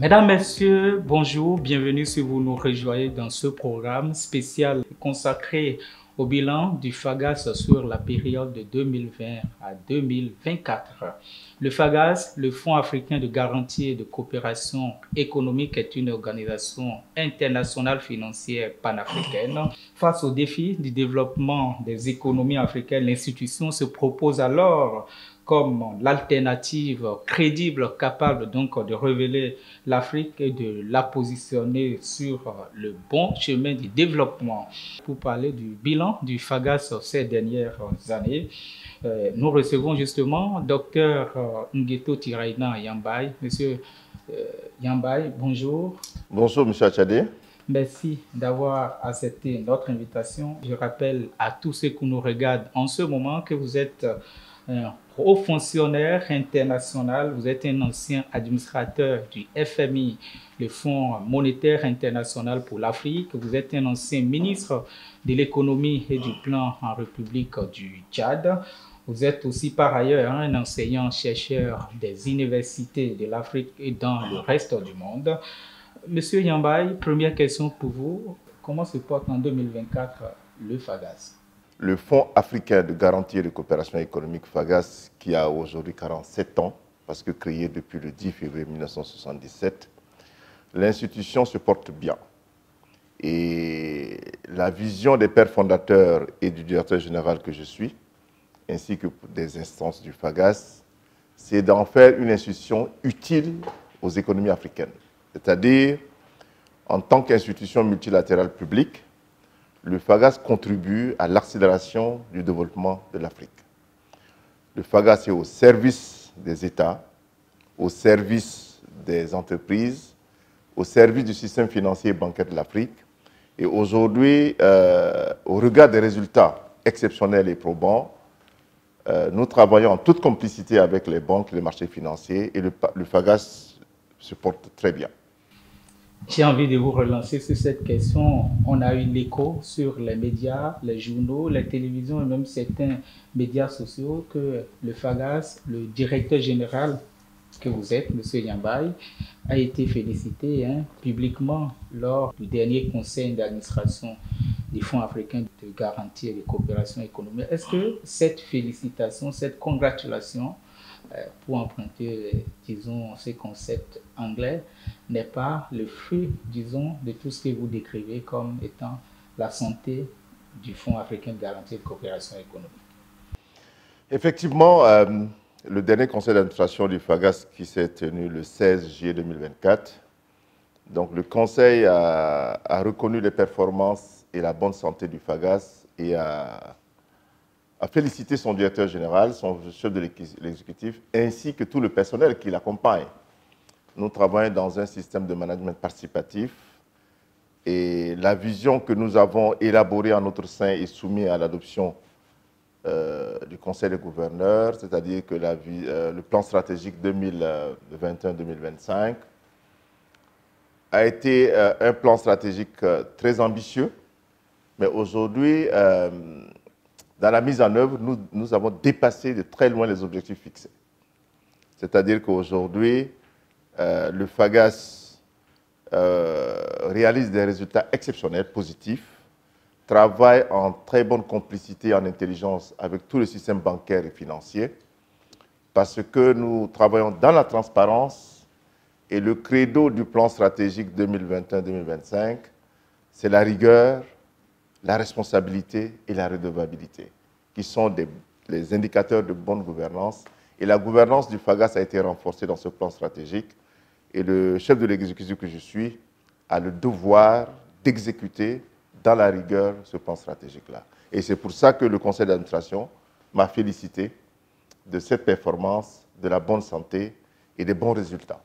Mesdames, Messieurs, bonjour, bienvenue si vous nous rejoignez dans ce programme spécial consacré au bilan du FAGAS sur la période de 2020 à 2024. Le FAGAS, le Fonds africain de garantie et de coopération économique, est une organisation internationale financière panafricaine. Face aux défis du développement des économies africaines, l'institution se propose alors comme l'alternative crédible capable donc de révéler l'Afrique et de la positionner sur le bon chemin du développement. Pour parler du bilan du FAGAS ces dernières années, nous recevons justement Dr Ngueto Tiraina Yambay. Monsieur Yambay, bonjour. Bonjour, monsieur Achadé. Merci d'avoir accepté notre invitation. Je rappelle à tous ceux qui nous regardent en ce moment que vous êtes un haut fonctionnaire international, vous êtes un ancien administrateur du FMI, le Fonds monétaire international pour l'Afrique, vous êtes un ancien ministre de l'économie et du plan en République du Tchad. Vous êtes aussi par ailleurs un enseignant-chercheur des universités de l'Afrique et dans le reste du monde. Monsieur Yambay, première question pour vous. Comment se porte en 2024 le FAGAS? Le Fonds africain de garantie et de coopération économique FAGAS, qui a aujourd'hui 47 ans, parce que créé depuis le 10 février 1977, l'institution se porte bien. Et la vision des pères fondateurs et du directeur général que je suis, ainsi que des instances du FAGAS, c'est d'en faire une institution utile aux économies africaines. C'est-à-dire, en tant qu'institution multilatérale publique, le FAGAS contribue à l'accélération du développement de l'Afrique. Le FAGAS est au service des États, au service des entreprises, au service du système financier et bancaire de l'Afrique. Et aujourd'hui, au regard des résultats exceptionnels et probants, nous travaillons en toute complicité avec les banques et les marchés financiers et le FAGAS se porte très bien. J'ai envie de vous relancer sur cette question. On a eu l'écho sur les médias, les journaux, les télévisions et même certains médias sociaux que le FAGAS, le directeur général que vous êtes, M. Yambay, a été félicité publiquement lors du dernier conseil d'administration du Fonds africain de garantie et de coopération économique. Est-ce que cette félicitation, cette congratulation, pour emprunter, disons, ces concepts anglais, n'est pas le fruit, disons, de tout ce que vous décrivez comme étant la santé du Fonds africain de garantie et de coopération économique? Effectivement, le dernier conseil d'administration du FAGAS qui s'est tenu le 16 juillet 2024, donc le conseil a reconnu les performances et la bonne santé du FAGAS et a félicité son directeur général, son chef de l'exécutif, ainsi que tout le personnel qui l'accompagne. Nous travaillons dans un système de management participatif et la vision que nous avons élaborée en notre sein et soumise à l'adoption du Conseil des gouverneurs, c'est-à-dire que le plan stratégique 2021-2025 a été un plan stratégique très ambitieux, mais aujourd'hui, dans la mise en œuvre, nous avons dépassé de très loin les objectifs fixés. C'est-à-dire qu'aujourd'hui, le FAGAS réalise des résultats exceptionnels, positifs, travaille en très bonne complicité, en intelligence avec tout le système bancaire et financier, parce que nous travaillons dans la transparence et le credo du plan stratégique 2021-2025, c'est la rigueur, la responsabilité et la redevabilité, qui sont les indicateurs de bonne gouvernance. Et la gouvernance du FAGAS a été renforcée dans ce plan stratégique. Et le chef de l'exécutif que je suis a le devoir d'exécuter dans la rigueur ce plan stratégique-là. Et c'est pour ça que le conseil d'administration m'a félicité de cette performance, de la bonne santé et des bons résultats.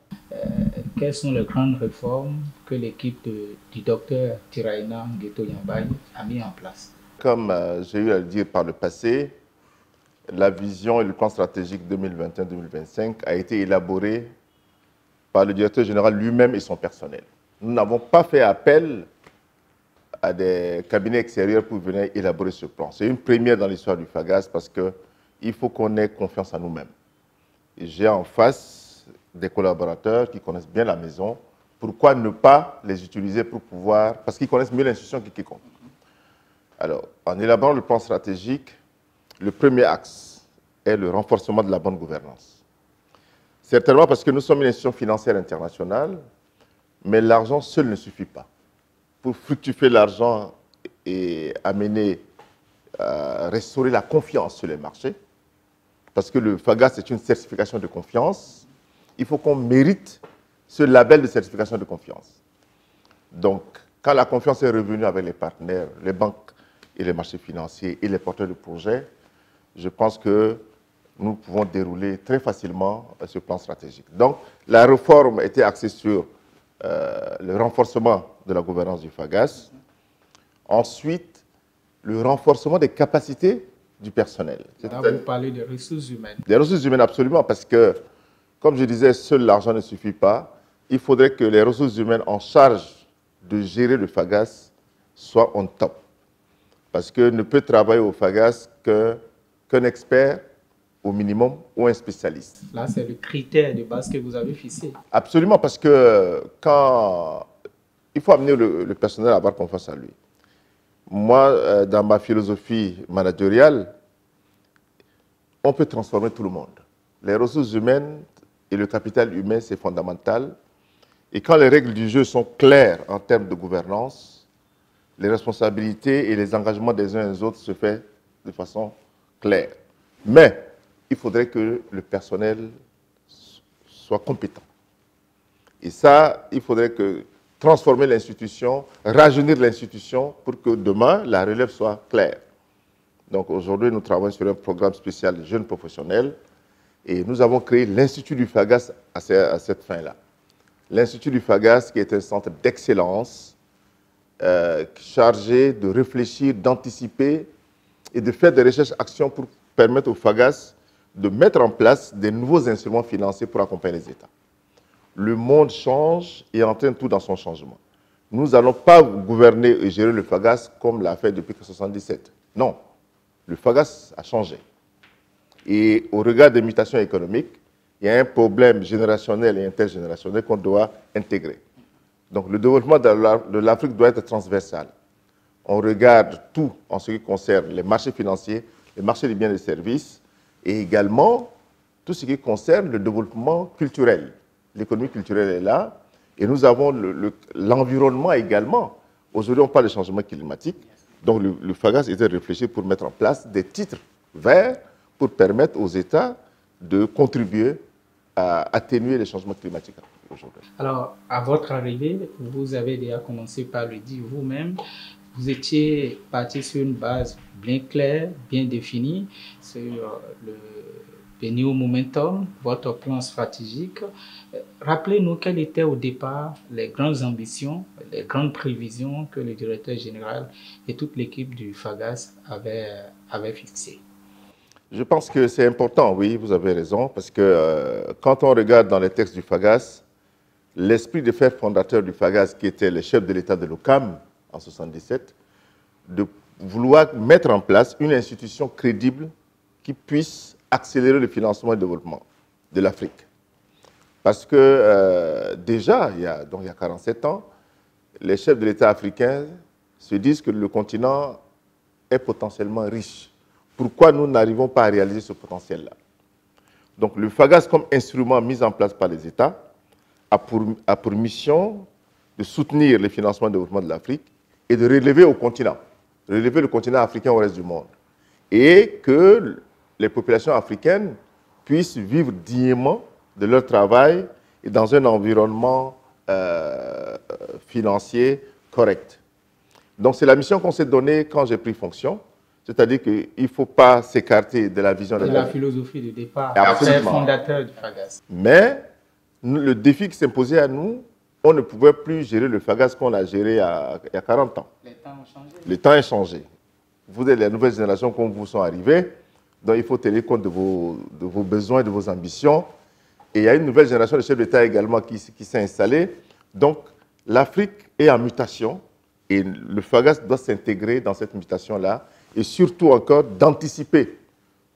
Quelles sont les grandes réformes que l'équipe du docteur Tiraina Ngueto Yambay a mis en place? Comme j'ai eu à le dire par le passé, la vision et le plan stratégique 2021-2025 a été élaboré par le directeur général lui-même et son personnel. Nous n'avons pas fait appel à des cabinets extérieurs pour venir élaborer ce plan. C'est une première dans l'histoire du FAGAS parce qu'il faut qu'on ait confiance en nous-mêmes. J'ai en face des collaborateurs qui connaissent bien la maison, Pourquoi ne pas les utiliser pour pouvoir... Parce qu'ils connaissent mieux l'institution que quiconque. Alors, en élaborant le plan stratégique, le premier axe est le renforcement de la bonne gouvernance. Certainement parce que nous sommes une institution financière internationale, mais l'argent seul ne suffit pas. Pour fructifier l'argent et amener à restaurer la confiance sur les marchés, parce que le FAGAS est une certification de confiance, il faut qu'on mérite ce label de certification de confiance. Donc, quand la confiance est revenue avec les partenaires, les banques et les marchés financiers et les porteurs de projets, je pense que nous pouvons dérouler très facilement ce plan stratégique. Donc, la réforme était axée sur le renforcement de la gouvernance du FAGAS. Ensuite, le renforcement des capacités du personnel. Là, vous parlez des ressources humaines. Des ressources humaines, absolument, parce que, comme je disais, seul l'argent ne suffit pas. Il faudrait que les ressources humaines en charge de gérer le FAGAS soient on top. Parce que ne peut travailler au FAGAS qu'un expert au minimum ou un spécialiste. Là, c'est le critère de base que vous avez fixé. Absolument, parce que quand il faut amener le personnel à avoir confiance en lui. Moi, dans ma philosophie managériale, on peut transformer tout le monde. Les ressources humaines et le capital humain, c'est fondamental. Et quand les règles du jeu sont claires en termes de gouvernance, les responsabilités et les engagements des uns et des autres se font de façon claire. Mais il faudrait que le personnel soit compétent. Et ça, il faudrait que transformer l'institution, rajeunir l'institution pour que demain, la relève soit claire. Donc aujourd'hui, nous travaillons sur un programme spécial de jeunes professionnels et nous avons créé l'Institut du FAGAS à cette fin-là. L'Institut du FAGAS qui est un centre d'excellence chargé de réfléchir, d'anticiper et de faire des recherches-actions pour permettre au FAGAS de mettre en place des nouveaux instruments financiers pour accompagner les États. Le monde change et entraîne tout dans son changement. Nous n'allons pas gouverner et gérer le FAGAS comme l'a fait depuis 1977. Non, le FAGAS a changé. Et au regard des mutations économiques, il y a un problème générationnel et intergénérationnel qu'on doit intégrer. Donc le développement de l'Afrique doit être transversal. On regarde tout en ce qui concerne les marchés financiers, les marchés des biens et des services, et également tout ce qui concerne le développement culturel. L'économie culturelle est là, et nous avons l'environnement également. Aujourd'hui, on parle de changement climatique, donc le FAGAS était réfléchi pour mettre en place des titres verts pour permettre aux États de contribuer à atténuer les changements climatiques aujourd'hui. Alors, à votre arrivée, vous avez déjà commencé par le dire vous-même, vous étiez parti sur une base bien claire, bien définie, sur le Benio Momentum, votre plan stratégique. Rappelez-nous quelles étaient au départ les grandes ambitions, les grandes prévisions que le directeur général et toute l'équipe du FAGAS avaient fixées. Je pense que c'est important, oui, vous avez raison, parce que quand on regarde dans les textes du FAGAS, l'esprit de fer fondateur du FAGAS, qui était le chef de l'État de l'OCAM en 1977, de vouloir mettre en place une institution crédible qui puisse accélérer le financement et le développement de l'Afrique. Parce que déjà, il y a 47 ans, les chefs de l'État africains se disent que le continent est potentiellement riche. Pourquoi nous n'arrivons pas à réaliser ce potentiel-là? Donc le FAGAS, comme instrument mis en place par les États, a pour mission de soutenir le financement et le développement de l'Afrique et de relever le continent africain au reste du monde. Et que les populations africaines puissent vivre dignement de leur travail et dans un environnement financier correct. Donc c'est la mission qu'on s'est donnée quand j'ai pris fonction. C'est-à-dire qu'il ne faut pas s'écarter de la vision de la philosophie de départ, fondateur du FAGAS. Mais le défi qui s'imposait à nous, on ne pouvait plus gérer le FAGAS qu'on a géré il y a 40 ans. Les temps ont changé. Les temps ont changé. Vous êtes les nouvelles générations comme vous sont arrivées, donc il faut tenir compte de vos besoins et de vos ambitions. Et il y a une nouvelle génération de chefs d'État également qui s'est installée. Donc l'Afrique est en mutation et le FAGAS doit s'intégrer dans cette mutation-là. Et surtout encore d'anticiper.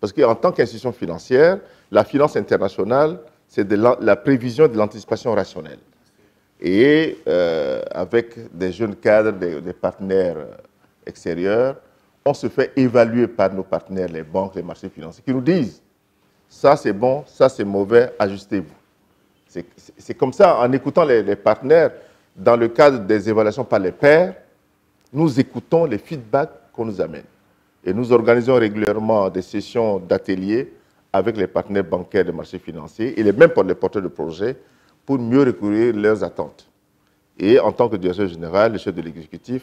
Parce qu'en tant qu'institution financière, la finance internationale, c'est de la prévision de l'anticipation rationnelle. Et avec des jeunes cadres, des partenaires extérieurs, on se fait évaluer par nos partenaires, les banques, les marchés financiers, qui nous disent ça c'est bon, ça c'est mauvais, ajustez-vous. C'est comme ça, en écoutant les partenaires, dans le cadre des évaluations par les pairs, nous écoutons les feedbacks qu'on nous amène. Et nous organisons régulièrement des sessions d'ateliers avec les partenaires bancaires des marchés financiers et même pour les porteurs de projets pour mieux recueillir leurs attentes. Et en tant que directeur général, le chef de l'exécutif,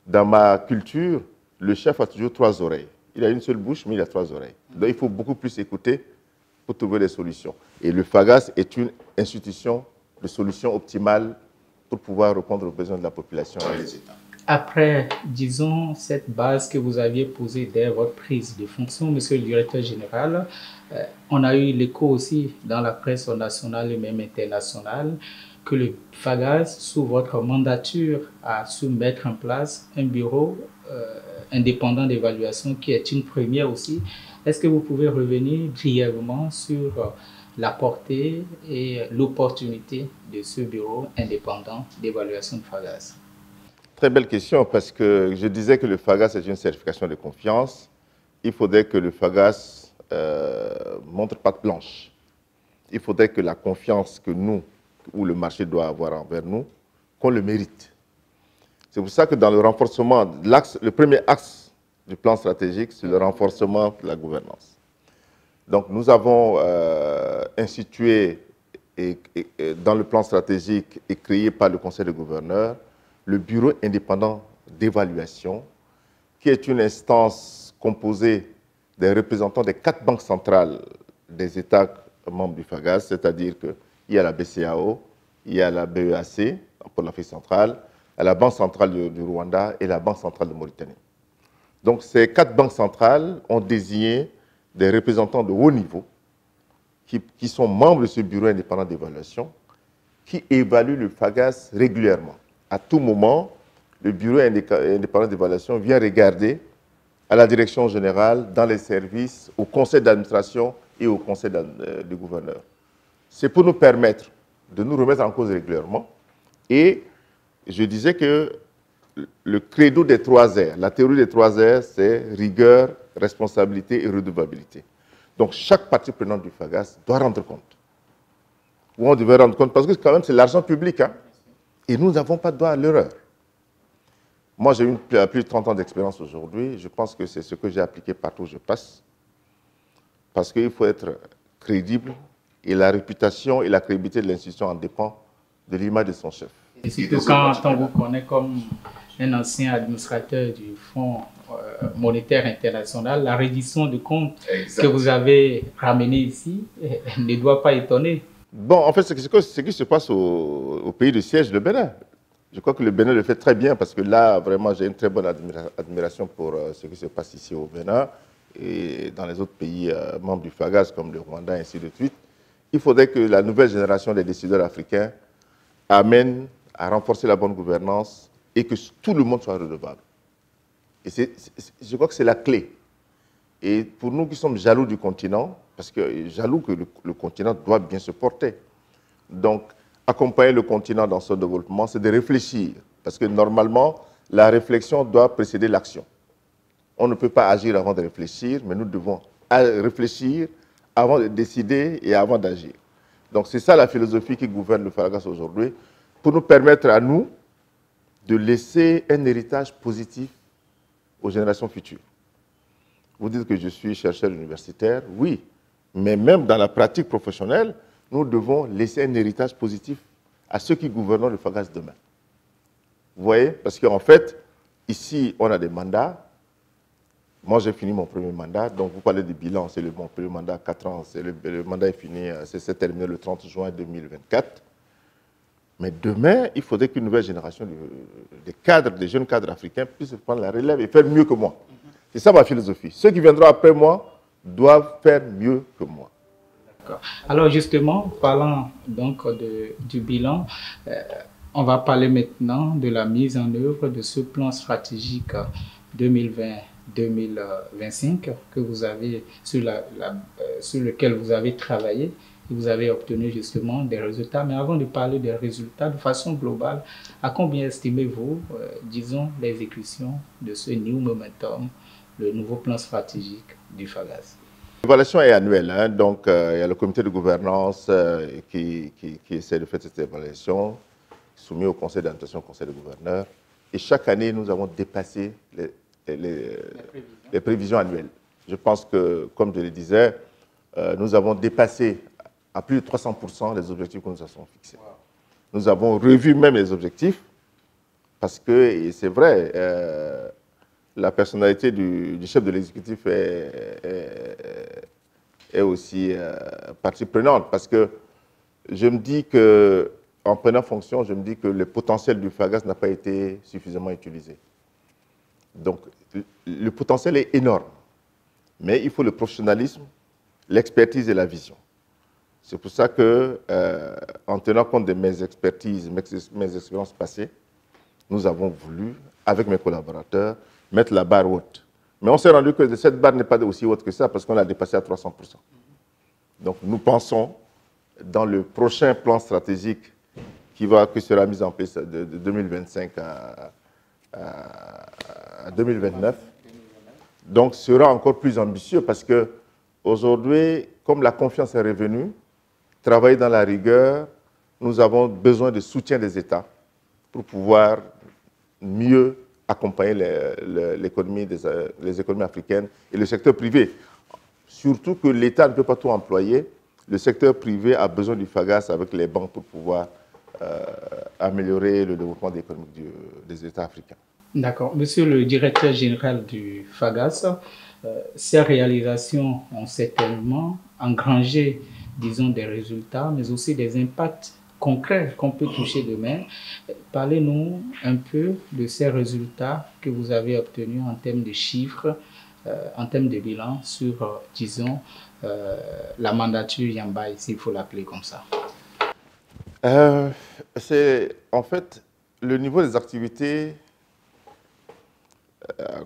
dans ma culture, le chef a toujours 3 oreilles. Il a une seule bouche, mais il a 3 oreilles. Donc il faut beaucoup plus écouter pour trouver des solutions. Et le FAGAS est une institution de solutions optimales pour pouvoir répondre aux besoins de la population et des États. Après, disons, cette base que vous aviez posée dès votre prise de fonction, monsieur le directeur général, on a eu l'écho aussi dans la presse nationale et même internationale que le FAGAS, sous votre mandature, a su mettre en place un bureau indépendant d'évaluation qui est une première aussi. Est-ce que vous pouvez revenir brièvement sur la portée et l'opportunité de ce bureau indépendant d'évaluation de FAGAS? Très belle question, parce que je disais que le FAGAS est une certification de confiance. Il faudrait que le FAGAS montre patte blanche. Il faudrait que la confiance que nous, ou le marché doit avoir envers nous, qu'on le mérite. C'est pour ça que dans le renforcement, le premier axe du plan stratégique, c'est le renforcement de la gouvernance. Donc nous avons institué, dans le plan stratégique et créé par le Conseil des gouverneurs, le Bureau indépendant d'évaluation, qui est une instance composée des représentants des 4 banques centrales des États membres du FAGAS, c'est-à-dire qu'il y a la BCAO, il y a la BEAC pour l'Afrique centrale, la Banque centrale du Rwanda et la Banque centrale de Mauritanie. Donc ces 4 banques centrales ont désigné des représentants de haut niveau qui sont membres de ce Bureau indépendant d'évaluation, qui évaluent le FAGAS régulièrement. À tout moment, le Bureau indépendant d'évaluation vient regarder à la direction générale, dans les services, au conseil d'administration et au conseil du gouverneur. C'est pour nous permettre de nous remettre en cause régulièrement. Et je disais que le credo des 3 R, la théorie des 3 R, c'est rigueur, responsabilité et redevabilité. Donc chaque partie prenante du FAGAS doit rendre compte. Ou on devait rendre compte, parce que quand même c'est l'argent public, hein. Et nous n'avons pas droit à l'erreur. Moi, j'ai plus de 30 ans d'expérience aujourd'hui. Je pense que c'est ce que j'ai appliqué partout où je passe. Parce qu'il faut être crédible et la réputation et la crédibilité de l'institution en dépend de l'image de son chef. Et surtout quand on vous connaît comme un ancien administrateur du Fonds monétaire international, la reddition de comptes que vous avez ramené ici ne doit pas étonner. Bon, en fait, c'est ce qui se passe au pays de siège, le Bénin. Je crois que le Bénin le fait très bien parce que là, vraiment, j'ai une très bonne admiration pour ce qui se passe ici au Bénin et dans les autres pays membres du FAGAS comme le Rwanda, ainsi de suite. Il faudrait que la nouvelle génération des décideurs africains amène à renforcer la bonne gouvernance et que tout le monde soit redevable. Et je crois que c'est la clé. Et pour nous qui sommes jaloux du continent, parce que jaloux que le continent doit bien se porter. Donc, accompagner le continent dans son développement, c'est de réfléchir. Parce que normalement, la réflexion doit précéder l'action. On ne peut pas agir avant de réfléchir, mais nous devons réfléchir avant de décider et avant d'agir. Donc, c'est ça la philosophie qui gouverne le FAGAS aujourd'hui, pour nous permettre à nous de laisser un héritage positif aux générations futures. Vous dites que je suis chercheur universitaire, oui, mais même dans la pratique professionnelle, nous devons laisser un héritage positif à ceux qui gouvernent le FAGAS demain. Vous voyez? Parce qu'en fait, ici, on a des mandats. Moi, j'ai fini mon premier mandat, donc vous parlez du bilan, c'est mon premier mandat à 4 ans, le mandat est fini, c'est terminé le 30 juin 2024. Mais demain, il faudrait qu'une nouvelle génération des cadres, des jeunes cadres africains puissent prendre la relève et faire mieux que moi. C'est ça ma philosophie. Ceux qui viendront après moi doivent faire mieux que moi. D'accord. Alors justement, parlant donc du bilan, on va parler maintenant de la mise en œuvre de ce plan stratégique 2020-2025 que vous avez sur lequel vous avez travaillé vous avez obtenu justement des résultats. Mais avant de parler des résultats, de façon globale, à combien estimez-vous, disons, l'exécution de ce New Momentum, le nouveau plan stratégique du FAGAS? L'évaluation est annuelle, hein, donc il y a le comité de gouvernance qui essaie de faire cette évaluation, soumis au conseil d'administration, au conseil de gouverneurs. Et chaque année, nous avons dépassé les prévisions annuelles. Je pense que, comme je le disais, nous avons dépassé à plus de 300% les objectifs que nous avons fixés. Wow. Nous avons revu même les objectifs parce que, et c'est vrai, la personnalité du chef de l'exécutif est aussi partie prenante parce que je me dis que, en prenant fonction, je me dis que le potentiel du FAGAS n'a pas été suffisamment utilisé. Donc, le potentiel est énorme, mais il faut le professionnalisme, l'expertise et la vision. C'est pour ça que, en tenant compte de mes expertises, mes expériences passées, nous avons voulu, avec mes collaborateurs, mettre la barre haute. Mais on s'est rendu compte que cette barre n'est pas aussi haute que ça parce qu'on l'a dépassée à 300%. Donc nous pensons, dans le prochain plan stratégique qui sera mis en place de 2025 à 2029, donc sera encore plus ambitieux parce que aujourd'hui, comme la confiance est revenue, travailler dans la rigueur, nous avons besoin de soutien des États pour pouvoir mieux accompagner les économies africaines et le secteur privé. Surtout que l'État ne peut pas tout employer. Le secteur privé a besoin du FAGAS avec les banques pour pouvoir améliorer le développement économique des États africains. D'accord. Monsieur le directeur général du FAGAS, ces réalisations ont certainement engrangé, disons, des résultats, mais aussi des impacts concrets qu'on peut toucher demain. Parlez-nous un peu de ces résultats que vous avez obtenus en termes de chiffres, en termes de bilan sur, disons, la mandature Yambaye, s'il faut l'appeler comme ça. C'est en fait le niveau des activités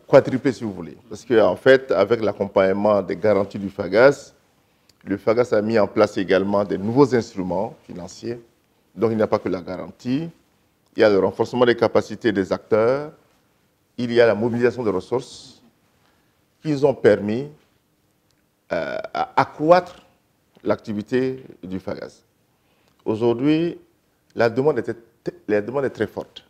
quadruplé, si vous voulez. Parce qu'en fait, avec l'accompagnement des garanties du FAGAS, le FAGAS a mis en place également des nouveaux instruments financiers. Donc, il n'y a pas que la garantie. Il y a le renforcement des capacités des acteurs. Il y a la mobilisation des ressources qui nous ont permis d'accroître l'activité du FAGAS. Aujourd'hui, la demande est très forte.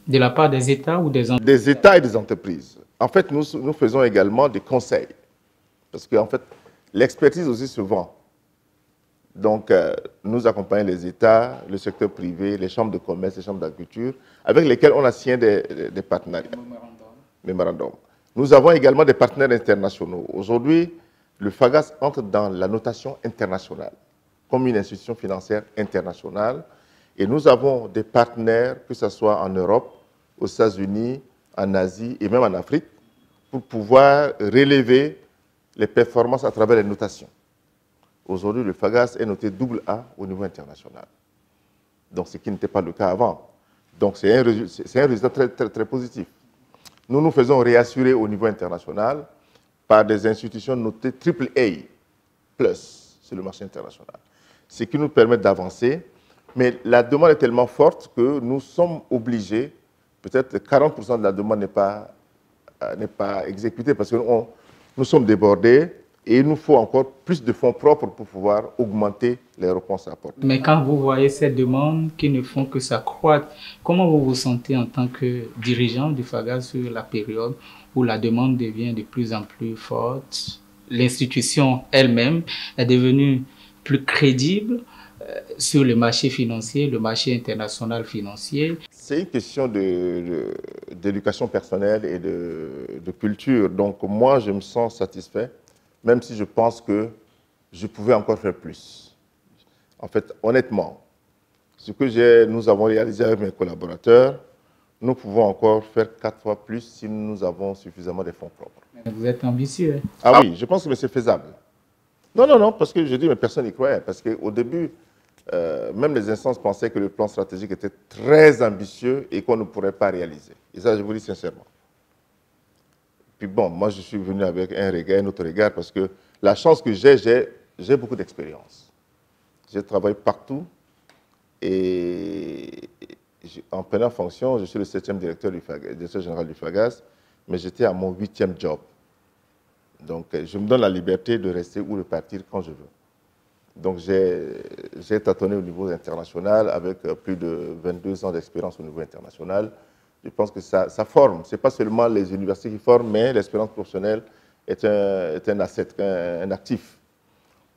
De la part des États ou des entreprises? Des États et des entreprises. En fait, nous faisons également des conseils. Parce qu'en fait, l'expertise aussi se vend. Donc, nous accompagnons les États, le secteur privé, les chambres de commerce, les chambres d'agriculture, avec lesquels on a signé des partenariats. Mémorandum. Nous avons également des partenaires internationaux. Aujourd'hui, le FAGAS entre dans la notation internationale, comme une institution financière internationale. Et nous avons des partenaires, que ce soit en Europe, aux États-Unis, en Asie et même en Afrique, pour pouvoir relever les performances à travers les notations. Aujourd'hui, le FAGAS est noté AA au niveau international. Donc, ce qui n'était pas le cas avant. Donc, c'est un résultat très, très, très positif. Nous nous faisons réassurer au niveau international par des institutions notées AAA+, sur le marché international. Ce qui nous permet d'avancer. Mais la demande est tellement forte que nous sommes obligés, peut-être 40% de la demande n'est pas exécutée parce que nous sommes débordés et il nous faut encore plus de fonds propres pour pouvoir augmenter les réponses apportées. Mais quand vous voyez ces demandes qui ne font que s'accroître, comment vous vous sentez en tant que dirigeant du FAGAS sur la période où la demande devient de plus en plus forte? L'institution elle-même est devenue plus crédible sur le marché financier, le marché international financier. C'est une question d'éducation personnelle et de culture. Donc moi, je me sens satisfait, même si je pense que je pouvais encore faire plus. En fait, honnêtement, ce que nous avons réalisé avec mes collaborateurs, nous pouvons encore faire 4 fois plus si nous avons suffisamment de fonds propres. Vous êtes ambitieux. Ah oui, je pense que c'est faisable. Non, parce que je dis, mais personne n'y croyait. Parce qu'au début, même les instances pensaient que le plan stratégique était très ambitieux et qu'on ne pourrait pas réaliser. Et ça, je vous dis sincèrement. Puis bon, moi, je suis venu avec un autre regard, parce que la chance que j'ai j'ai beaucoup d'expérience. J'ai travaillé partout et en prenant fonction, je suis le 7e directeur général du FAGAS, mais j'étais à mon 8e job. Donc, je me donne la liberté de rester ou de partir quand je veux. Donc, j'ai tâtonné au niveau international avec plus de 22 ans d'expérience au niveau international. Je pense que ça forme. Ce n'est pas seulement les universités qui forment, mais l'expérience professionnelle est un asset, un actif.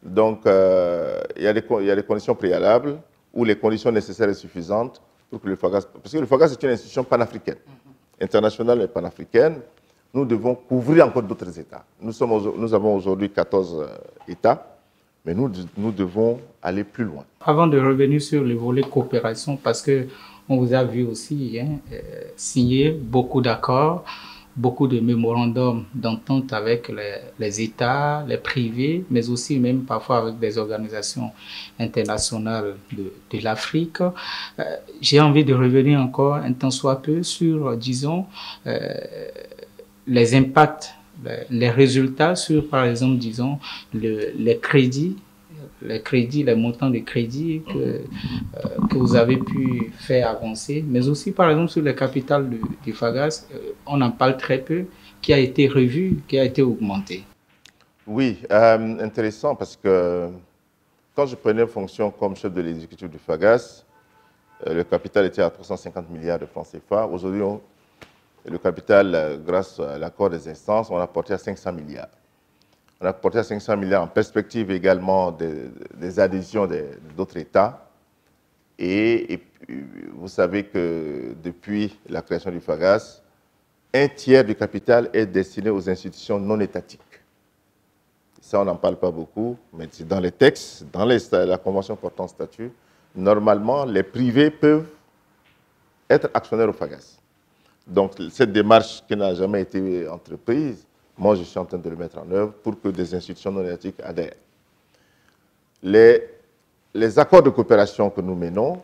Donc, il y a des conditions préalables ou les conditions nécessaires et suffisantes pour que le FAGAS... Parce que le FAGAS est une institution panafricaine, internationale et panafricaine. Nous devons couvrir encore d'autres États. Nous avons aujourd'hui 14 États, mais nous devons aller plus loin. Avant de revenir sur le volet coopération, parce qu'on vous a vu aussi signer beaucoup d'accords, beaucoup de mémorandums d'entente avec les États, les privés, mais aussi même parfois avec des organisations internationales de l'Afrique. J'ai envie de revenir encore un tant soit peu sur, disons, les impacts, les résultats sur, par exemple, disons, les crédits, les montants de crédits que vous avez pu faire avancer, mais aussi, par exemple, sur le capital du FAGAS, on en parle très peu, qui a été revu, qui a été augmenté. Oui, intéressant parce que quand je prenais fonction comme chef de l'exécutif du FAGAS, le capital était à 350 milliards de francs CFA. Aujourd'hui, le capital, grâce à l'accord des instances, on a porté à 500 milliards. On a porté à 500 milliards en perspective également des adhésions d'autres États. Et vous savez que depuis la création du FAGAS, un tiers du capital est destiné aux institutions non étatiques. Ça, on n'en parle pas beaucoup, mais c'est dans les textes, dans la Convention portant statut, normalement, les privés peuvent être actionnaires au FAGAS. Donc, cette démarche qui n'a jamais été entreprise, moi, je suis en train de le mettre en œuvre pour que des institutions non étatiques adhèrent. Les accords de coopération que nous menons,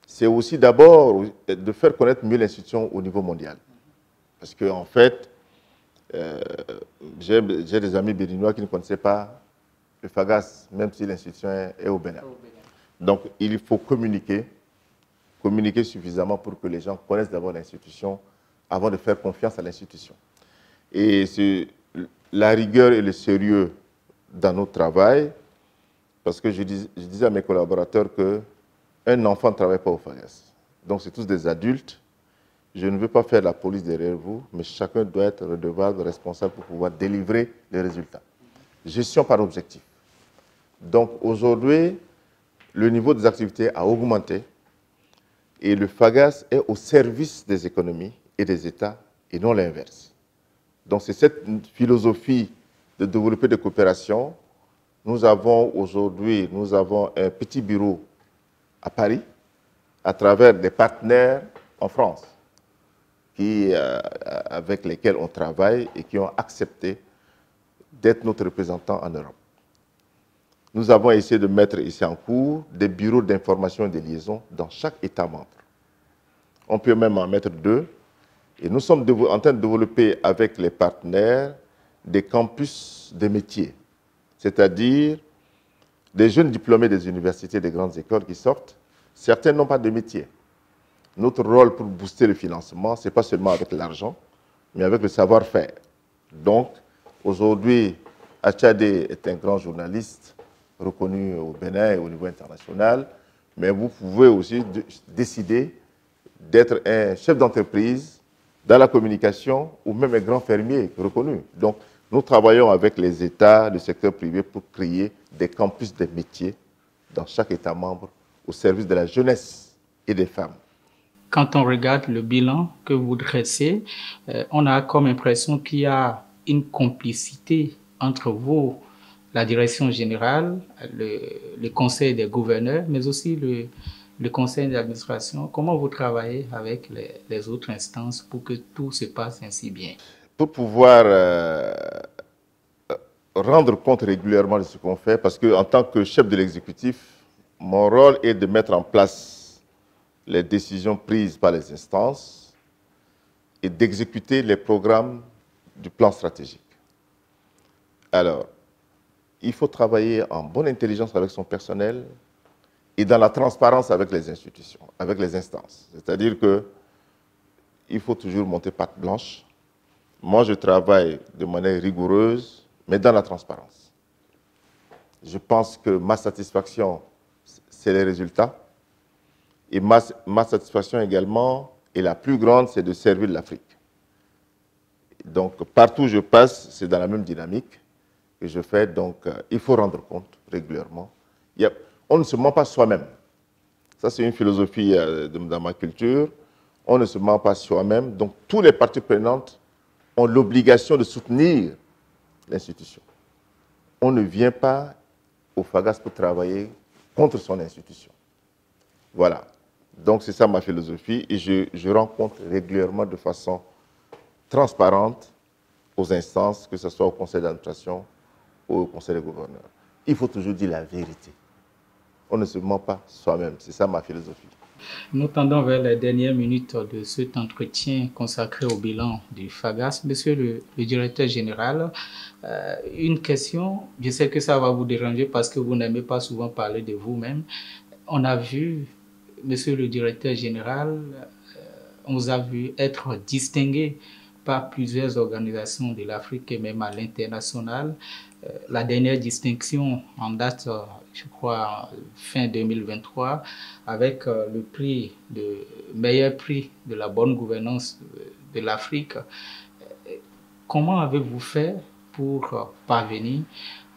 c'est aussi d'abord de faire connaître mieux l'institution au niveau mondial. Parce qu'en fait, j'ai des amis béninois qui ne connaissaient pas le FAGAS, même si l'institution est au Bénin. Donc, il faut communiquer suffisamment pour que les gens connaissent d'abord l'institution avant de faire confiance à l'institution. Et c'est la rigueur et le sérieux dans notre travail, parce que je disais à mes collaborateurs qu'un enfant ne travaille pas au FAGAS. Donc, c'est tous des adultes. Je ne veux pas faire la police derrière vous, mais chacun doit être redevable, responsable pour pouvoir délivrer les résultats. Gestion par objectif. Donc, aujourd'hui, le niveau des activités a augmenté et le FAGAS est au service des économies et des États et non l'inverse. Donc, c'est cette philosophie de développer des coopérations. Nous avons aujourd'hui, un petit bureau à Paris à travers des partenaires en France avec lesquels on travaille et qui ont accepté d'être notre représentant en Europe. Nous avons essayé de mettre ici en cours des bureaux d'information et de liaison dans chaque État membre. On peut même en mettre 2. Et nous sommes en train de développer avec les partenaires des campus de métiers, c'est-à-dire des jeunes diplômés des universités et des grandes écoles qui sortent. Certains n'ont pas de métier. Notre rôle pour booster le financement, ce n'est pas seulement avec l'argent, mais avec le savoir-faire. Donc, aujourd'hui, Achadé est un grand journaliste reconnu au Bénin et au niveau international, mais vous pouvez aussi décider d'être un chef d'entreprise dans la communication ou même un grand fermier reconnu. Donc, nous travaillons avec les États, le secteur privé pour créer des campus de métiers dans chaque État membre au service de la jeunesse et des femmes. Quand on regarde le bilan que vous dressez, on a comme impression qu'il y a une complicité entre vous, la direction générale, le conseil des gouverneurs, mais aussi le conseil d'administration. Comment vous travaillez avec les autres instances pour que tout se passe ainsi bien? Pour pouvoir rendre compte régulièrement de ce qu'on fait, parce qu'en tant que chef de l'exécutif, mon rôle est de mettre en place les décisions prises par les instances et d'exécuter les programmes du plan stratégique. Alors, il faut travailler en bonne intelligence avec son personnel et dans la transparence avec les institutions, avec les instances. C'est-à-dire qu'il faut toujours monter patte blanche. Moi, je travaille de manière rigoureuse, mais dans la transparence. Je pense que ma satisfaction, c'est les résultats. Et ma satisfaction également, et la plus grande, c'est de servir l'Afrique. Donc, partout où je passe, c'est dans la même dynamique que je fais. Donc, il faut rendre compte régulièrement. On ne se ment pas soi-même. Ça, c'est une philosophie dans ma culture. On ne se ment pas soi-même. Donc, tous les parties prenantes ont l'obligation de soutenir l'institution. On ne vient pas au FAGAS pour travailler contre son institution. Voilà. Donc, c'est ça ma philosophie. Et je rencontre régulièrement de façon transparente aux instances, que ce soit au conseil d'administration ou au conseil des gouverneurs. Il faut toujours dire la vérité. On ne se ment pas soi-même. C'est ça ma philosophie. Nous tendons vers les dernières minutes de cet entretien consacré au bilan du FAGAS. Monsieur le directeur général, une question, je sais que ça va vous déranger parce que vous n'aimez pas souvent parler de vous-même. On a vu, monsieur le directeur général, on vous a vu être distingué par plusieurs organisations de l'Afrique et même à l'international. La dernière distinction en date, je crois, fin 2023, avec le meilleur prix de la bonne gouvernance de l'Afrique. Comment avez-vous fait pour parvenir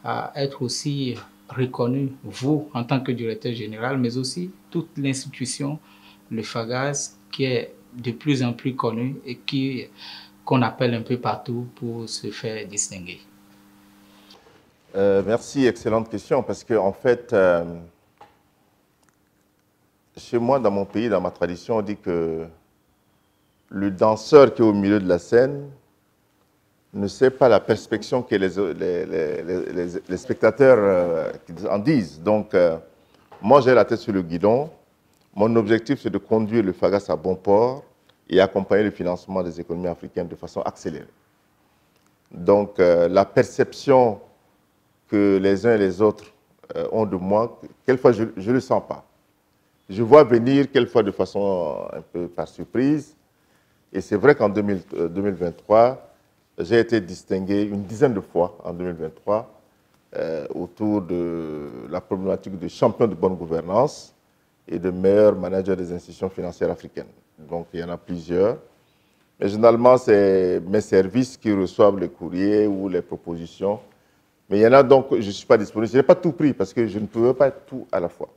à être aussi reconnu, vous, en tant que directeur général, mais aussi toute l'institution, le FAGAS, qui est de plus en plus connu et qu'on appelle un peu partout pour se faire distinguer? Merci, excellente question, parce qu'en fait, chez moi, dans mon pays, dans ma tradition, on dit que le danseur qui est au milieu de la scène ne sait pas la perspective que les spectateurs en disent. Donc, moi, j'ai la tête sur le guidon. Mon objectif, c'est de conduire le FAGAS à bon port et accompagner le financement des économies africaines de façon accélérée. Donc, la perception que les uns et les autres ont de moi, quelquefois, je ne le sens pas. Je vois venir quelquefois de façon un peu par surprise. Et c'est vrai qu'en 2023, j'ai été distingué une dizaine de fois en 2023 autour de la problématique de champion de bonne gouvernance et de meilleur manager des institutions financières africaines. Donc, il y en a plusieurs. Mais généralement, c'est mes services qui reçoivent les courriers ou les propositions. Mais il y en a donc, je ne suis pas disponible. Je n'ai pas tout pris parce que je ne pouvais pas être tout à la fois.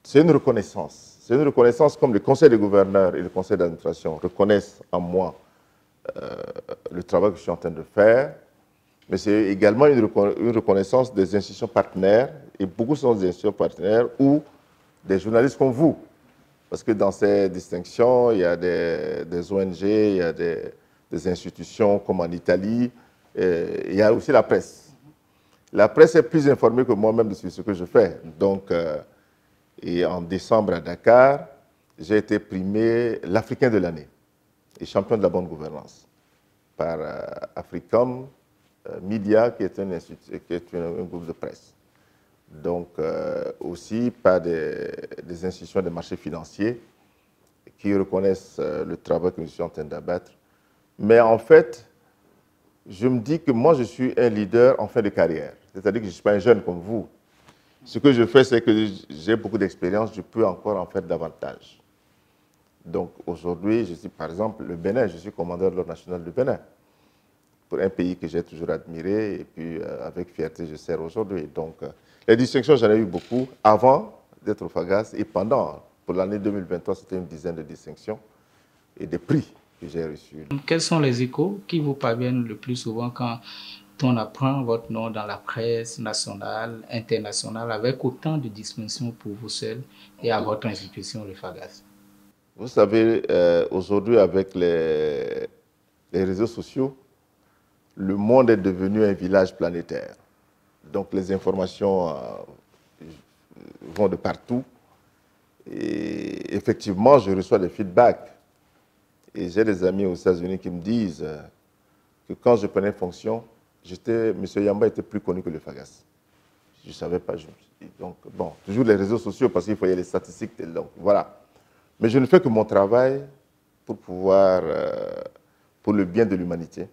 C'est une reconnaissance. C'est une reconnaissance comme le conseil des gouverneurs et le conseil d'administration reconnaissent en moi le travail que je suis en train de faire. Mais c'est également une reconnaissance des institutions partenaires, et beaucoup sont des institutions partenaires ou des journalistes comme vous. Parce que dans ces distinctions, il y a des ONG, il y a des institutions comme en Italie, et il y a aussi la presse. La presse est plus informée que moi-même de ce que je fais. Donc, et en décembre à Dakar, j'ai été primé l'Africain de l'année et champion de la bonne gouvernance par Africom Media, qui est un groupe de presse. Donc, aussi par des institutions des marchés financiers qui reconnaissent le travail que je suis en train d'abattre. Mais en fait, je me dis que moi, je suis un leader en fin de carrière. C'est-à-dire que je ne suis pas un jeune comme vous. Ce que je fais, c'est que j'ai beaucoup d'expérience, je peux encore en faire davantage. Donc, aujourd'hui, je suis, par exemple, le Bénin, je suis commandeur de l'Ordre national du Bénin, pour un pays que j'ai toujours admiré, et puis avec fierté, je sers aujourd'hui. Donc, les distinctions, j'en ai eu beaucoup avant d'être au FAGAS et pendant. Pour l'année 2023, c'était une dizaine de distinctions et des prix que j'ai reçus. Quels sont les échos qui vous parviennent le plus souvent quand on apprend votre nom dans la presse nationale, internationale, avec autant de distinctions pour vous seul et à votre institution, le FAGAS? Vous savez, aujourd'hui, avec les réseaux sociaux, le monde est devenu un village planétaire. Donc, les informations vont de partout. Et effectivement, je reçois des feedbacks. Et j'ai des amis aux États-Unis qui me disent que quand je prenais fonction, M. Yamba était plus connu que le FAGAS. Je ne savais pas. Donc, bon, toujours les réseaux sociaux, parce qu'il faut y avoir les statistiques. Donc, voilà. Mais je ne fais que mon travail pour pouvoir, pour le bien de l'humanité,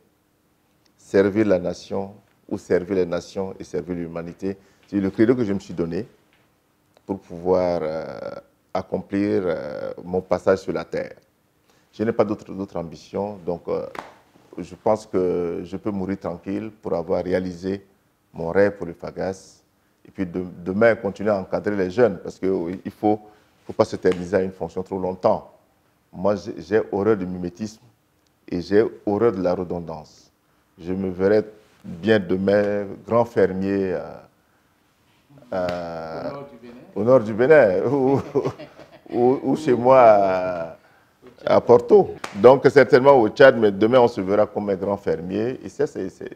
servir la nation, ou servir les nations et servir l'humanité. C'est le credo que je me suis donné pour pouvoir accomplir mon passage sur la terre. Je n'ai pas d'autres ambitions, donc je pense que je peux mourir tranquille pour avoir réalisé mon rêve pour le FAGAS. Et puis demain, continuer à encadrer les jeunes, parce qu'il ne faut pas s'éterniser à une fonction trop longtemps. Moi, j'ai horreur du mimétisme et j'ai horreur de la redondance. Je me verrai bien demain grand fermier au nord du Bénin ou chez moi à Porto. Donc certainement au Tchad, mais demain on se verra comme un grand fermier. Et ça,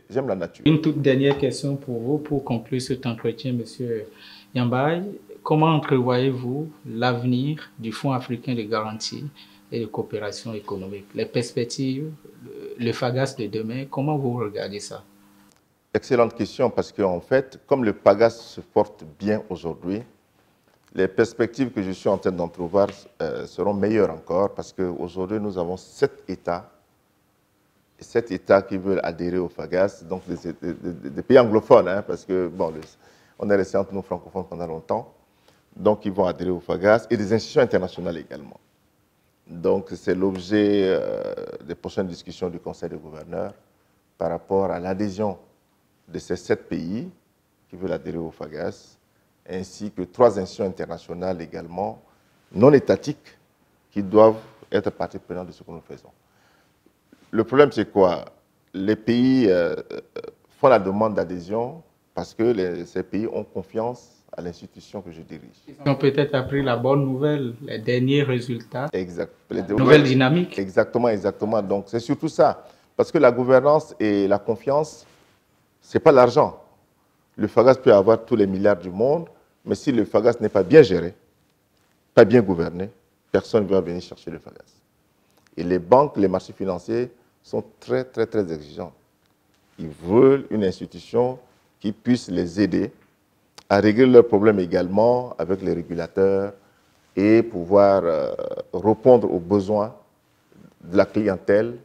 j'aime la nature. Une toute dernière question pour vous, pour conclure cet entretien, Monsieur Yambaye. Comment entrevoyez-vous l'avenir du Fonds africain de garantie et de coopération économique? Les perspectives, le FAGAS de demain, comment vous regardez ça? Excellente question, parce qu'en fait, comme le FAGAS se porte bien aujourd'hui, les perspectives que je suis en train d'entrevoir seront meilleures encore, parce qu'aujourd'hui, nous avons 7 États qui veulent adhérer au FAGAS, donc des pays anglophones, hein, parce que, bon, on est resté entre nous francophones pendant longtemps, donc ils vont adhérer au FAGAS, et des institutions internationales également. Donc, c'est l'objet des prochaines discussions du Conseil des gouverneurs par rapport à l'adhésion de ces 7 pays qui veulent adhérer au FAGAS, ainsi que 3 institutions internationales également, non étatiques, qui doivent être partie prenante de ce que nous faisons. Le problème, c'est quoi? Les pays font la demande d'adhésion parce que ces pays ont confiance à l'institution que je dirige. Ils ont peut-être appris la bonne nouvelle, les derniers résultats, exact. La nouvelle dynamique. Exactement, exactement. Donc, c'est surtout ça. Parce que la gouvernance et la confiance, ce n'est pas l'argent. Le FAGAS peut avoir tous les milliards du monde, mais si le FAGAS n'est pas bien géré, pas bien gouverné, personne ne va venir chercher le FAGAS. Et les banques, les marchés financiers sont très, très, très exigeants. Ils veulent une institution qui puisse les aider à régler leurs problèmes également avec les régulateurs et pouvoir répondre aux besoins de la clientèle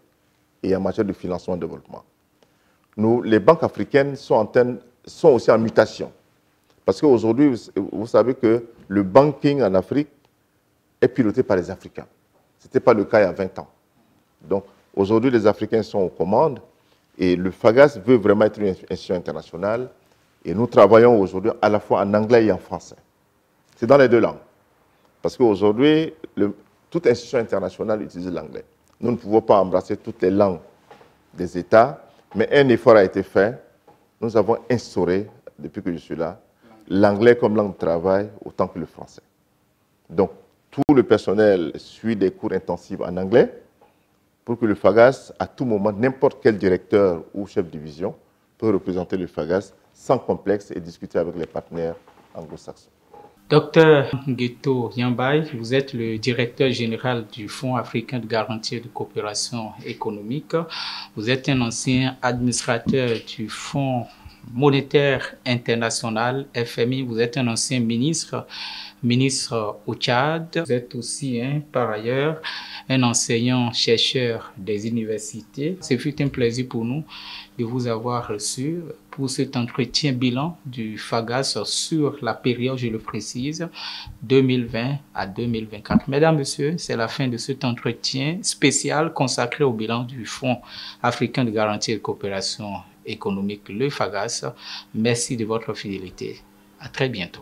et en matière de financement et de développement. Les banques africaines sont aussi en mutation. Parce qu'aujourd'hui, vous savez que le banking en Afrique est piloté par les Africains. Ce n'était pas le cas il y a 20 ans. Donc, aujourd'hui, les Africains sont aux commandes et le FAGAS veut vraiment être une institution internationale. Et nous travaillons aujourd'hui à la fois en anglais et en français. C'est dans les 2 langues. Parce qu'aujourd'hui, toute institution internationale utilise l'anglais. Nous ne pouvons pas embrasser toutes les langues des États, mais un effort a été fait. Nous avons instauré, depuis que je suis là, l'anglais comme langue de travail autant que le français. Donc, tout le personnel suit des cours intensifs en anglais pour que le FAGAS, à tout moment, n'importe quel directeur ou chef de division peut représenter le FAGAS sans complexe et discuter avec les partenaires anglo-saxons. Docteur Ngueto Yambaye, vous êtes le directeur général du Fonds africain de garantie et de coopération économique. Vous êtes un ancien administrateur du Fonds monétaire international, FMI. Vous êtes un ancien ministre au Tchad. Vous êtes aussi, par ailleurs, un enseignant-chercheur des universités. Ce fut un plaisir pour nous de vous avoir reçu pour cet entretien bilan du FAGAS sur la période, je le précise, 2020 à 2024. Mesdames, Messieurs, c'est la fin de cet entretien spécial consacré au bilan du Fonds africain de garantie et de coopération économique, le FAGAS. Merci de votre fidélité. À très bientôt.